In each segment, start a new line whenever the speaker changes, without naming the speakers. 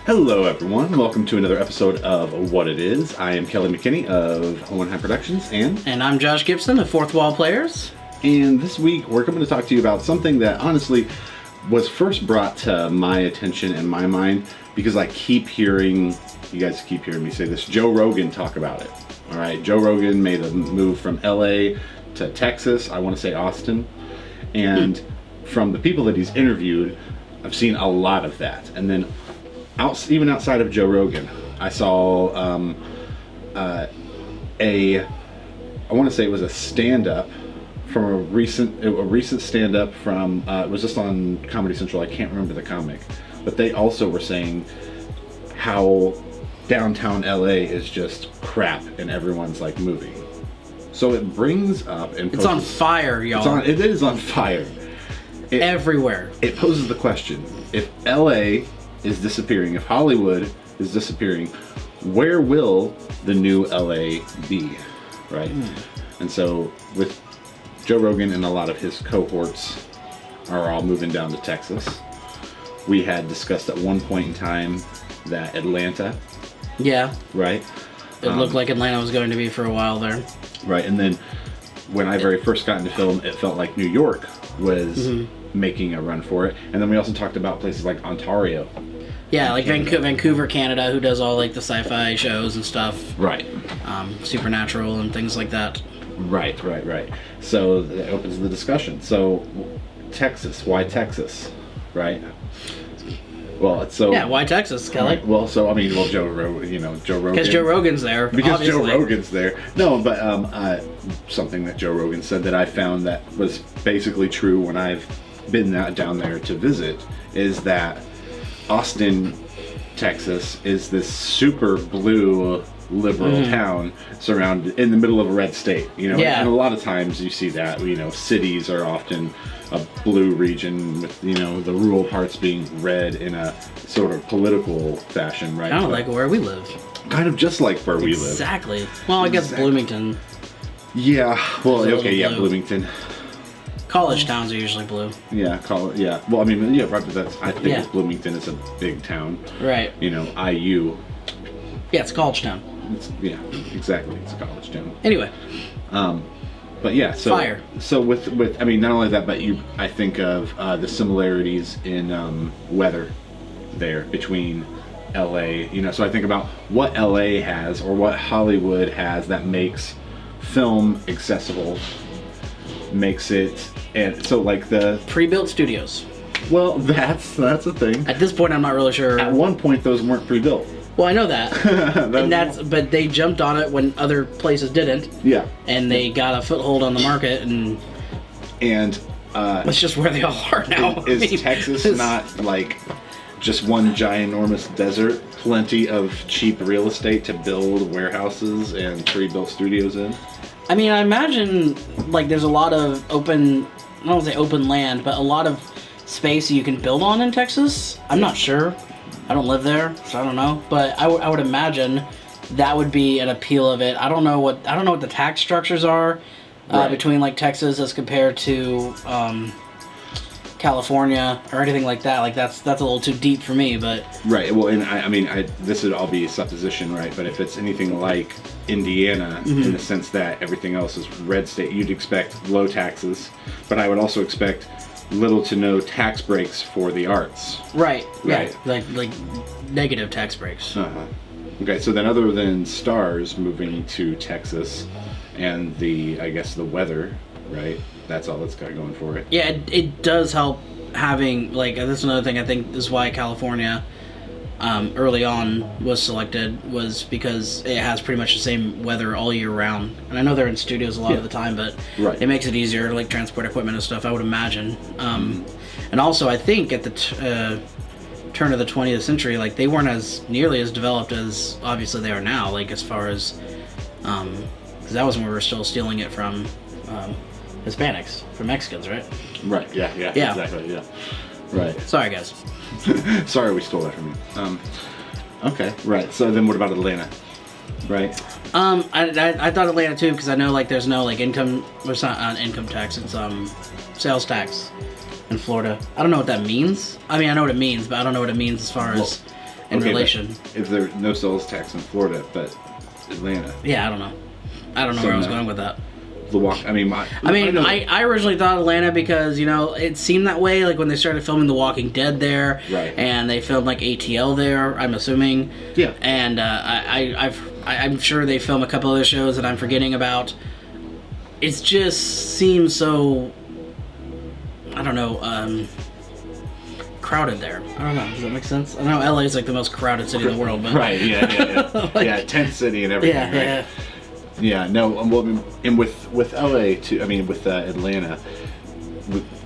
Hello everyone, welcome to another episode of What It Is. I am Kelly McKinney of Hohenheim Productions
And I'm Josh Gibson of Fourth Wall Players.
And this week we're coming to talk to you about something that honestly was first brought to my attention and my mind because I keep hearing, you guys keep hearing me say this, Joe Rogan talk about it. Alright, Joe Rogan made a move from LA to Texas, I want to say Austin, and from the people that he's interviewed, I've seen a lot of that. And then even outside of Joe Rogan, I saw I want to say it was a stand-up from a recent stand-up from it was just on Comedy Central. I can't remember the comic, but they also were saying how downtown LA is just crap and everyone's like moving. So it brings up and
it's on fire, y'all.
It is on fire.
Everywhere. It
poses the question: if LA is disappearing, if Hollywood is disappearing, where will the new LA be, right? And so with Joe Rogan and a lot of his cohorts are all moving down to Texas. We had discussed at one point in time that Atlanta.
Yeah.
Right?
It looked like Atlanta was going to be for a while there.
Right, and then when I very first got into film, it felt like New York was making a run for it. And then we also talked about places like Ontario.
Yeah, like Vancouver, Canada, who does all like the sci-fi shows and stuff.
Right.
Supernatural and things like that.
Right. So that opens the discussion. So Texas, why Texas? Right? Well, it's so...
Yeah, why Texas, Kelly?
Right. Well, so, I mean, Joe Rogan...
Because Joe Rogan's there,
Because
obviously.
Joe Rogan's there. No, but something that Joe Rogan said that I found that was basically true when I've been down there to visit is that Austin, Texas is this super blue liberal town surrounded in the middle of a red state,
Yeah.
And a lot of times you see that, cities are often a blue region with, the rural parts being red in a sort of political fashion, right?
Kind of like where we live.
Kind of just like where we live.
Exactly. Well, I guess Bloomington.
Yeah, well, okay, yeah,
blue.
Bloomington.
College towns are usually blue.
Yeah, yeah. Well, I mean, yeah, right, but I think Bloomington is a big town.
Right.
IU.
Yeah, it's a college town.
Yeah, exactly. It's a college town.
Anyway.
But yeah, so
fire.
So with I mean, not only that, but I think of the similarities in weather there between LA. So I think about what LA has or what Hollywood has that makes film accessible, makes it, and so like the
pre-built studios.
Well, that's a thing.
At this point, I'm not really sure.
At one point, those weren't pre-built.
Well, I know that, but they jumped on it when other places didn't.
Yeah.
And they got a foothold on the market, and that's just where they all are now.
Is Texas not like just one ginormous desert? Plenty of cheap real estate to build warehouses and pre-built studios in.
I mean, I imagine like there's a lot of open, I don't want to say open land, but a lot of space you can build on in Texas. I'm not sure. I don't live there, so I don't know. But I would imagine that would be an appeal of it. I don't know what the tax structures are between like Texas as compared to California or anything like that. Like that's a little too deep for me. But
right. Well, and I mean, this would all be a supposition, right? But if it's anything like Indiana, in the sense that everything else is red state, you'd expect low taxes. But I would also expect little to no tax breaks for the arts.
Right. Yeah. Like negative tax breaks.
Okay, so then other than stars moving to Texas and the weather, right? That's all it's got going for it.
Yeah, it does help having, like, that's another thing I think is why California early on was selected, was because it has pretty much the same weather all year round. And I know they're in studios a lot of the time, but it makes it easier to like transport equipment and stuff, I would imagine. And also I think at the turn of the 20th century, like they weren't as nearly as developed as obviously they are now, like as far as because that was when we were still stealing it from Hispanics, from Mexicans, right?
Right, yeah, exactly, yeah. Right.
Sorry, guys.
Sorry we stole that from you. Okay, right. So then what about Atlanta? Right?
I thought Atlanta too, because I know like there's no like income, it's not income tax, it's sales tax in Florida. I don't know what that means. I mean, I know what it means, but I don't know what it means as far as in
Okay,
relation.
If there's no sales tax in Florida, but Atlanta.
Yeah, I don't know.
So
where I was
no.
going with that.
I
I originally thought Atlanta because, you know, it seemed that way, like when they started filming The Walking Dead there,
Right.
and they filmed like ATL there, I'm assuming.
Yeah.
And I'm sure they film a couple other shows that I'm forgetting about. It just seems so, I don't know, crowded there. I don't know. Does that make sense? I know LA is like the most crowded city in the world, but
Right. Yeah.
Like-
yeah. Tent city and everything.
yeah,
right?
yeah.
Yeah, no, well, and with LA too. I mean, with Atlanta,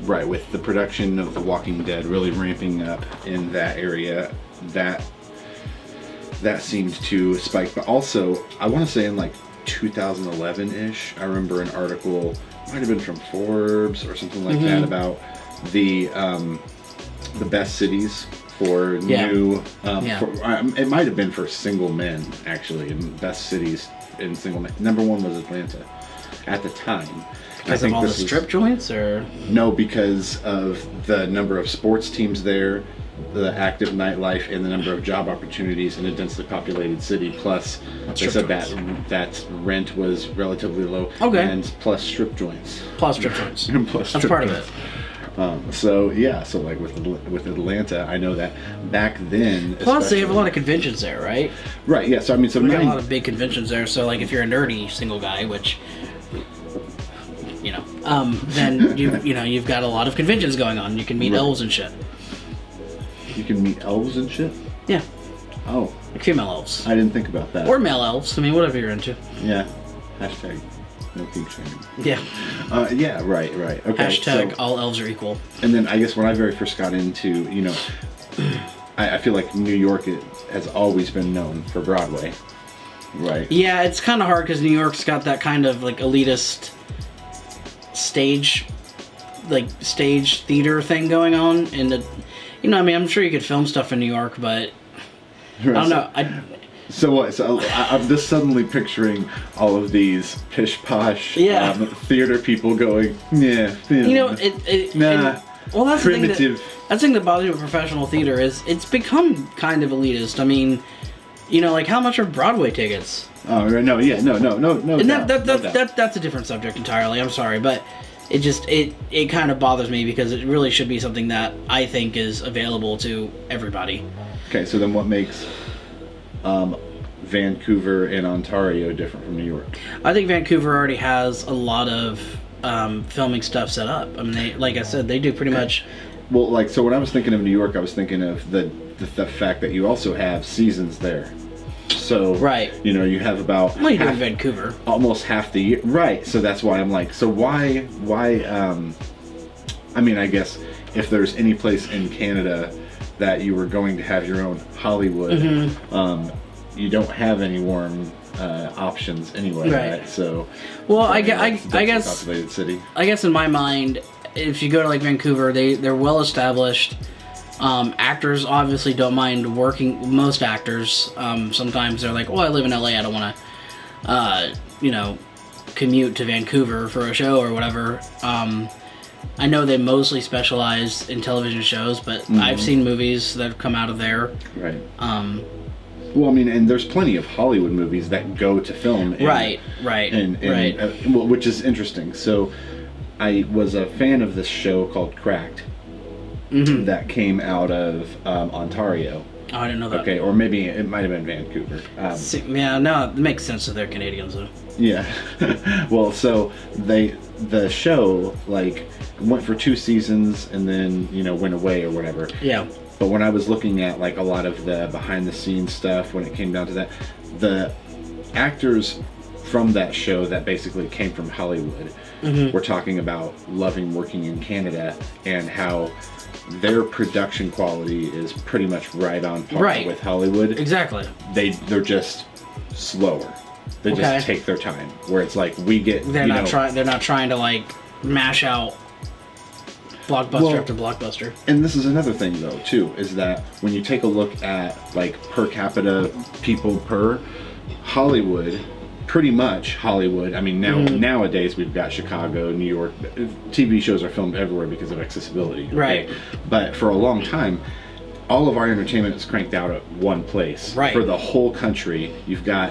with the production of The Walking Dead really ramping up in that area, that seemed to spike. But also, I want to say in like 2011-ish, I remember an article, might have been from Forbes or something like that, about the best cities for new. It might have been for single men actually, and best cities in single men. Number one was Atlanta at the time.
Because of all the strip joints, or
no, because of the number of sports teams there, the active nightlife, and the number of job opportunities in a densely populated city. Plus, they said that rent was relatively low.
Okay.
And plus strip joints.
plus strip joints.
And plus
That's
strip
part
joints.
of it.
So like with Atlanta, I know that back then.
Plus, they have a lot of conventions there, right?
Right. Yeah. So I mean, so
They got a
now
lot of big conventions there. So, like, if you're a nerdy single guy, which, you know, then you've got a lot of conventions going on. You can meet elves and shit.
you can meet elves and shit.
Yeah,
Oh,
like female elves
I didn't think about that.
or male elves. I mean, whatever you're into.
Yeah. Hashtag no kink shaming.
Yeah.
Yeah. Right. Okay.
Hashtag
so-
all elves are equal.
And then I guess when I very first got into, I feel like New York has always been known for Broadway, right?
Yeah, it's kind of hard because New York's got that kind of like elitist stage theater thing going on, and I mean, I'm sure you could film stuff in New York, but I don't know.
So what? So I'm just suddenly picturing all of these pish posh theater people going, yeah, film.
Well, that's
primitive.
That's the thing that bothers me with professional theater is it's become kind of elitist. I mean, like how much are Broadway tickets?
Oh no, yeah, no.
And
doubt, no doubt.
that's a different subject entirely. I'm sorry, but it kind of bothers me because it really should be something that I think is available to everybody.
Okay, so then what makes Vancouver and Ontario different from New York?
I think Vancouver already has a lot of filming stuff set up. I mean, like I said, they do pretty much.
Well, so when I was thinking of New York, I was thinking of the fact that you also have seasons there. So
right,
you have about
you do in Vancouver
almost half the year, right? So that's why I'm like, so why? I mean, I guess if there's any place in Canada that you were going to have your own Hollywood, you don't have any warm options anyway, right? So,
well, I guess
populated city.
I guess in my mind, if you go to like Vancouver, they're well established. Actors obviously don't mind working. Most actors, sometimes they're like, "Oh, I live in LA. I don't want to, commute to Vancouver for a show or whatever." I know they mostly specialize in television shows, but I've seen movies that have come out of there.
Right. Well, I mean, and there's plenty of Hollywood movies that go to film.
Right.
Which is interesting. So, I was a fan of this show called Cracked that came out of Ontario.
Oh, I didn't know that.
Okay, or maybe it might have been Vancouver.
No, it makes sense that they're Canadians, though.
Yeah. Well, so the show went for 2 seasons and then went away or whatever.
Yeah.
But when I was looking at a lot of the behind the scenes stuff, when it came down to that, the actors from that show that basically came from Hollywood were talking about loving working in Canada and how their production quality is pretty much right on par with Hollywood.
Exactly.
They're just slower. They just take their time. Where it's like we get
they're not trying to mash out blockbuster after blockbuster.
And this is another thing though too, is that when you take a look at per capita people per Hollywood, pretty much Hollywood. I mean nowadays we've got Chicago, New York. TV shows are filmed everywhere because of accessibility. Okay?
Right.
But for a long time, all of our entertainment is cranked out at one place.
Right.
For the whole country, you've got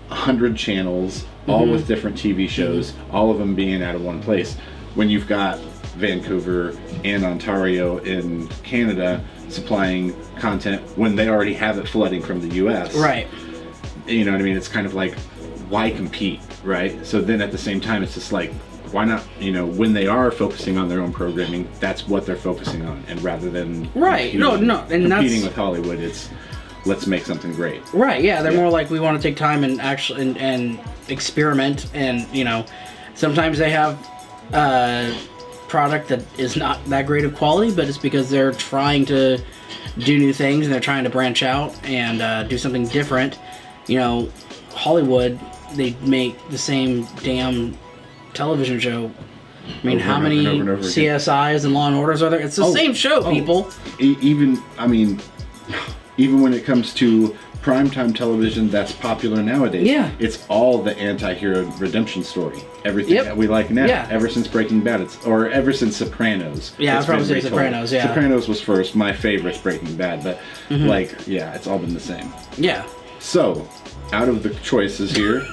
100 channels, all with different TV shows, all of them being out of one place. When you've got Vancouver and Ontario in Canada supplying content when they already have it flooding from the US.
Right.
You know what I mean? It's kind of like, why compete, right? So then at the same time, it's just like, why not, you know, when they are focusing on their own programming, that's what they're focusing on. And rather than
Right. No, and
competing with Hollywood, it's let's make something great.
Right, yeah, they're more like we want to take time and actually and experiment, and you know, sometimes they have product that is not that great of quality, but it's because they're trying to do new things and they're trying to branch out and do something different. You know, Hollywood, they make the same damn television show. I mean, how many CSIs and Law and Orders are there? It's the same show, people.
Even when it comes to primetime television that's popular nowadays, it's all the anti-hero redemption story. Everything that we like now, ever since Breaking Bad, or ever since Sopranos.
Yeah, I was probably saying Sopranos, yeah.
Sopranos was first, my favorite's Breaking Bad, but it's all been the same.
Yeah.
So, out of the choices here,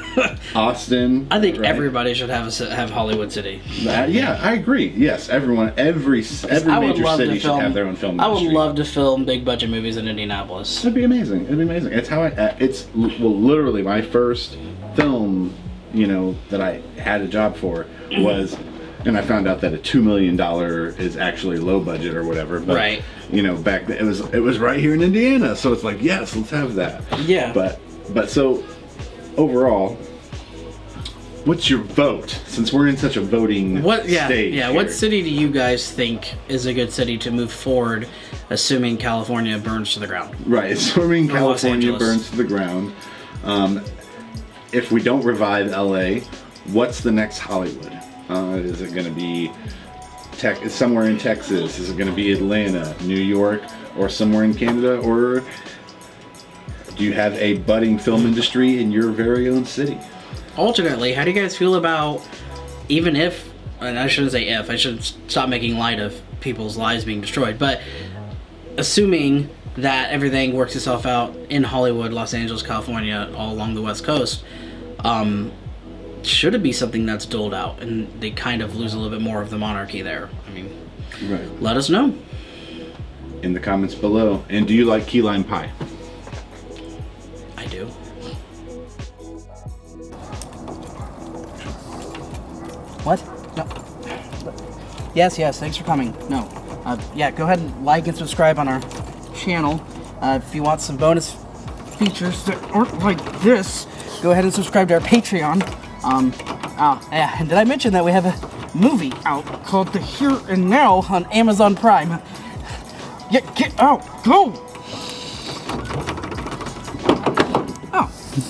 Austin.
I think everybody should have Hollywood City.
Yeah, I agree. Yes, everyone, every major city should have their own film industry.
I would love to film big budget movies in Indianapolis.
It'd be amazing. It'd be amazing. It's how literally my first film, you know, that I had a job for was, and I found out that a $2 million is actually low budget or whatever. But,
right.
You know, back then it was right here in Indiana, so it's like, yes, let's have that.
Yeah.
But so, overall, what's your vote? Since we're in such a voting stage here.
What city do you guys think is a good city to move forward, assuming California burns to the ground?
Right, assuming California burns to the ground. If we don't revive LA, what's the next Hollywood? Is it going to be somewhere in Texas? Is it going to be Atlanta, New York, or somewhere in Canada? Or do you have a budding film industry in your very own city?
Alternately, how do you guys feel about, even if, and I shouldn't say if, I should stop making light of people's lives being destroyed, but assuming that everything works itself out in Hollywood, Los Angeles, California, all along the West Coast, should it be something that's doled out and they kind of lose a little bit more of the monarchy there? I mean, let us know.
In the comments below. And do you like key lime pie?
I do. What? No. Yes, thanks for coming. No. Yeah, go ahead and like and subscribe on our channel. If you want some bonus features that aren't like this, go ahead and subscribe to our Patreon. Yeah, and did I mention that we have a movie out called The Here and Now on Amazon Prime? Yeah, get out! Go!